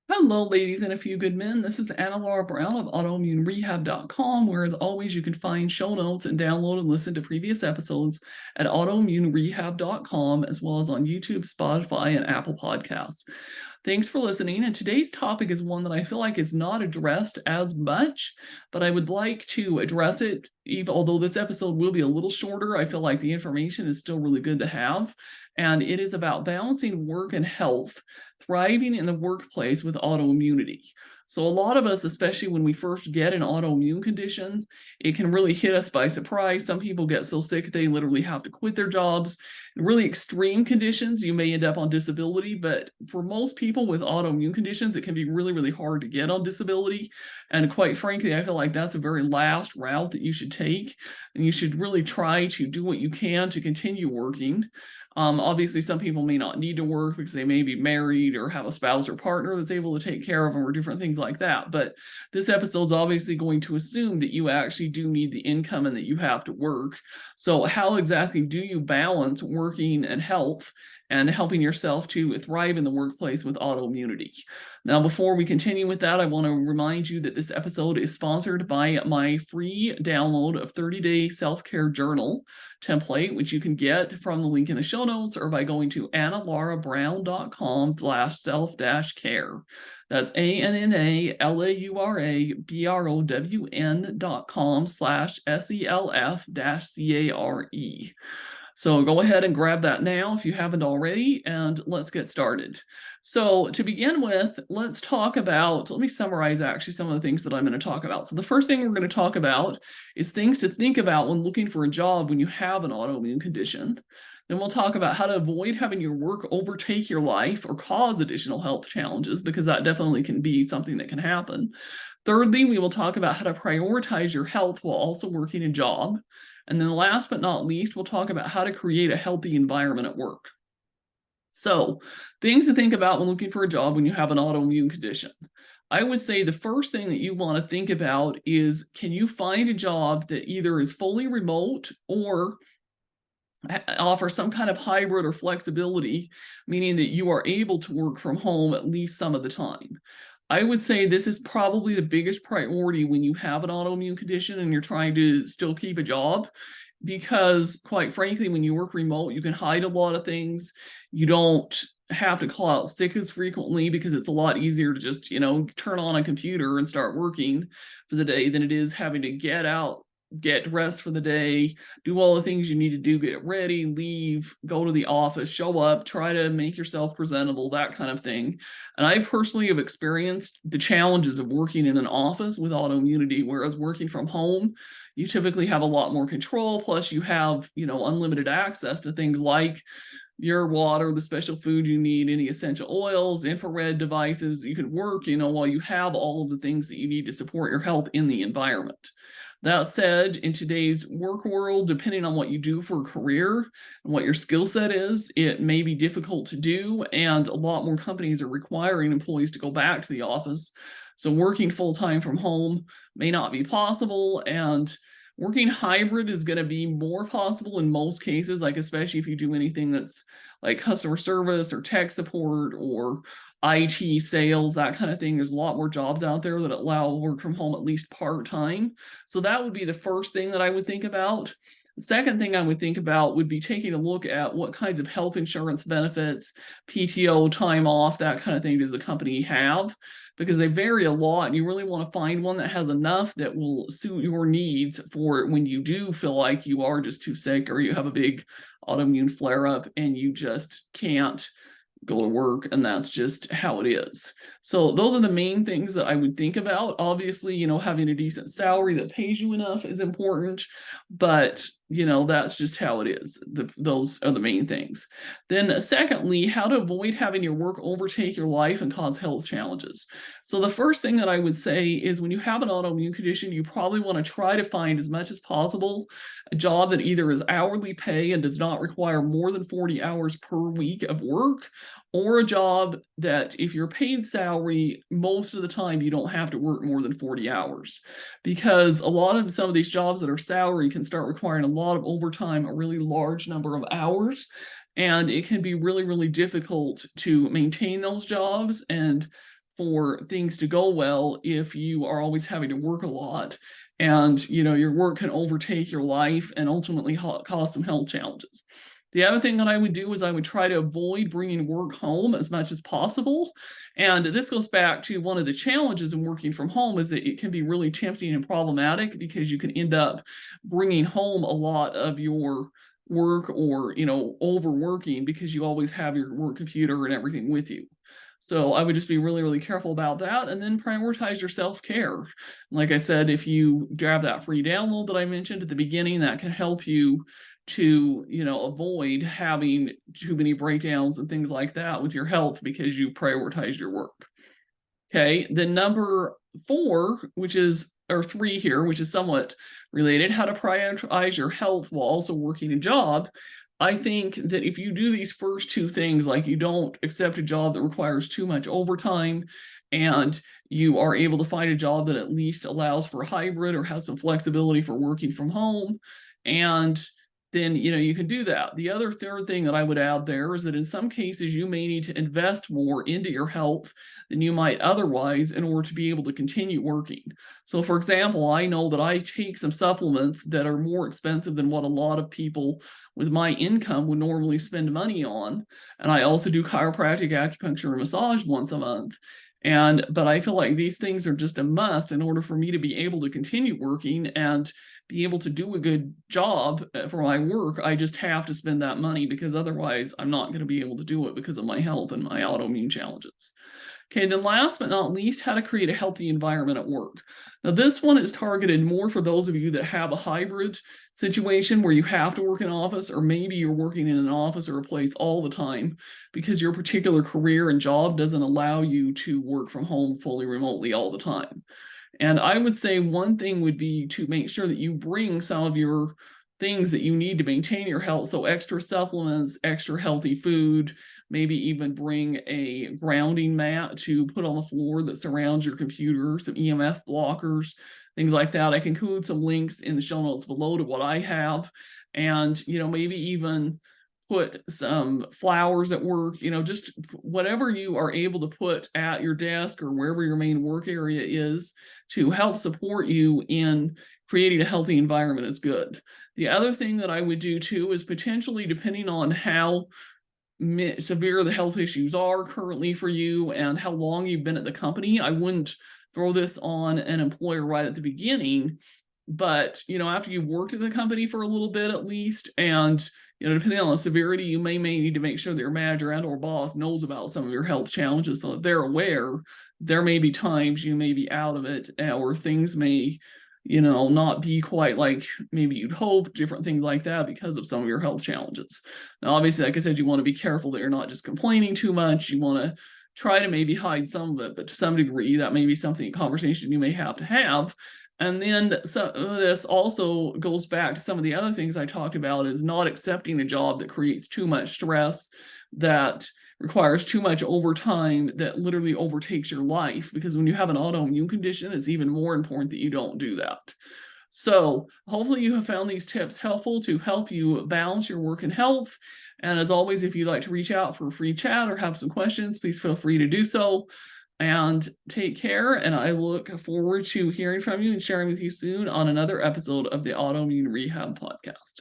Hello, ladies and a few good men. This is Anna Laura Brown of AutoimmuneRehab.com, where as always you can find show notes and download and listen to previous episodes at AutoimmuneRehab.com, as well as on YouTube, Spotify, and Apple Podcasts. Thanks for listening. And today's topic is one that I feel like is not addressed as much, but I would like to address it. Even although this episode will be a little shorter, I feel like the information is still really good to have. And it is about balancing work and health, thriving in the workplace with autoimmunity. So, a lot of us, especially when we first get an autoimmune condition, it can really hit us by surprise. Some people get so sick they literally have to quit their jobs. In really extreme conditions, you may end up on disability, but for most people with autoimmune conditions, it can be really, really hard to get on disability. And quite frankly, I feel like that's a very last route that you should take. And you should really try to do what you can to continue working. Obviously, some people may not need to work because they may be married or have a spouse or partner that's able to take care of them or different things like that. But this episode is obviously going to assume that you actually do need the income and that you have to work. So, how exactly do you balance working and health and helping yourself to thrive in the workplace with autoimmunity? Now, before we continue with that, I want to remind you that this episode is sponsored by my free download of 30-day self-care journal template, which you can get from the link in the show notes or by going to annalaurabrown.com/self-care. That's ANNALAURABROWN.com/SELF-CARE. So go ahead and grab that now if you haven't already, and let's get started. So to begin with, let me summarize actually some of the things that I'm going to talk about. So the first thing we're going to talk about is things to think about when looking for a job when you have an autoimmune condition. Then we'll talk about how to avoid having your work overtake your life or cause additional health challenges, because that definitely can be something that can happen. Thirdly, we will talk about how to prioritize your health while also working a job. And then last but not least, we'll talk about how to create a healthy environment at work. So, things to think about when looking for a job when you have an autoimmune condition. I would say the first thing that you want to think about is, can you find a job that either is fully remote or offer some kind of hybrid or flexibility, meaning that you are able to work from home at least some of the time. I would say this is probably the biggest priority when you have an autoimmune condition and you're trying to still keep a job, because quite frankly, when you work remote, you can hide a lot of things. You don't have to call out sick as frequently because it's a lot easier to just, turn on a computer and start working for the day than it is having to get out, get dressed for the day, do all the things you need to do, get ready, leave, go to the office, show up, try to make yourself presentable, that kind of thing. And I personally have experienced the challenges of working in an office with autoimmunity, whereas working from home, you typically have a lot more control. Plus, you have, unlimited access to things like your water, the special food you need, any essential oils, infrared devices. You can work, while you have all of the things that you need to support your health in the environment. That said, in today's work world, depending on what you do for a career and what your skill set is, it may be difficult to do, and a lot more companies are requiring employees to go back to the office. So working full-time from home may not be possible, and working hybrid is going to be more possible in most cases, like especially if you do anything that's like customer service or tech support or IT sales, that kind of thing. There's a lot more jobs out there that allow work from home at least part-time. So that would be the first thing that I would think about. The second thing I would think about would be taking a look at what kinds of health insurance benefits, PTO, time off, that kind of thing does the company have, because they vary a lot, and you really want to find one that has enough that will suit your needs for when you do feel like you are just too sick or you have a big autoimmune flare-up and you just can't go to work, and that's just how it is. So those are the main things that I would think about. Obviously, having a decent salary that pays you enough is important, but that's just how it is. Those are the main things. Then secondly, how to avoid having your work overtake your life and cause health challenges. So the first thing that I would say is, when you have an autoimmune condition, you probably want to try to find as much as possible a job that either is hourly pay and does not require more than 40 hours per week of work, or a job that if you're paid salary, most of the time you don't have to work more than 40 hours. Because a lot of some of these jobs that are salary can start requiring a lot of overtime, a really large number of hours, and it can be really, really difficult to maintain those jobs. And for things to go well if you are always having to work a lot, and your work can overtake your life and ultimately cause some health challenges. The other thing that I would do is I would try to avoid bringing work home as much as possible. And this goes back to one of the challenges in working from home is that it can be really tempting and problematic because you can end up bringing home a lot of your work, or overworking because you always have your work computer and everything with you. So I would just be really, really careful about that, and then prioritize your self-care. Like I said, if you grab that free download that I mentioned at the beginning, that can help you to avoid having too many breakdowns and things like that with your health because you prioritize your work. Okay, then number 4, or 3 here, which is somewhat related, how to prioritize your health while also working a job. I think that if you do these first 2 things, like you don't accept a job that requires too much overtime, and you are able to find a job that at least allows for hybrid or has some flexibility for working from home, and then you can do that. The other third thing that I would add there is that in some cases you may need to invest more into your health than you might otherwise in order to be able to continue working. So for example, I know that I take some supplements that are more expensive than what a lot of people with my income would normally spend money on. And I also do chiropractic, acupuncture, and massage once a month. But I feel like these things are just a must in order for me to be able to continue working and be able to do a good job for my work. I just have to spend that money because otherwise I'm not going to be able to do it because of my health and my autoimmune challenges. Okay, then last but not least, how to create a healthy environment at work. Now, this one is targeted more for those of you that have a hybrid situation where you have to work in an office, or maybe you're working in an office or a place all the time because your particular career and job doesn't allow you to work from home fully remotely all the time. And I would say one thing would be to make sure that you bring some of your things that you need to maintain your health. So extra supplements, extra healthy food, maybe even bring a grounding mat to put on the floor that surrounds your computer, some EMF blockers, things like that. I can include some links in the show notes below to what I have. And, maybe even put some flowers at work, just whatever you are able to put at your desk or wherever your main work area is to help support you in creating a healthy environment is good. The other thing that I would do too is potentially, depending on how severe the health issues are currently for you and how long you've been at the company, I wouldn't throw this on an employer right at the beginning. But, after you've worked at the company for a little bit at least, and, depending on the severity, you may need to make sure that your manager and or boss knows about some of your health challenges so that they're aware. There may be times you may be out of it, or things may, not be quite like maybe you'd hope, different things like that because of some of your health challenges. Now, obviously, like I said, you want to be careful that you're not just complaining too much. You want to try to maybe hide some of it, but to some degree, that may be something, a conversation you may have to have. And then some of this also goes back to some of the other things I talked about, is not accepting a job that creates too much stress, that requires too much overtime, that literally overtakes your life. Because when you have an autoimmune condition, it's even more important that you don't do that. So hopefully you have found these tips helpful to help you balance your work and health. And as always, if you'd like to reach out for a free chat or have some questions, please feel free to do so. And take care, and I look forward to hearing from you and sharing with you soon on another episode of the Autoimmune Rehab Podcast.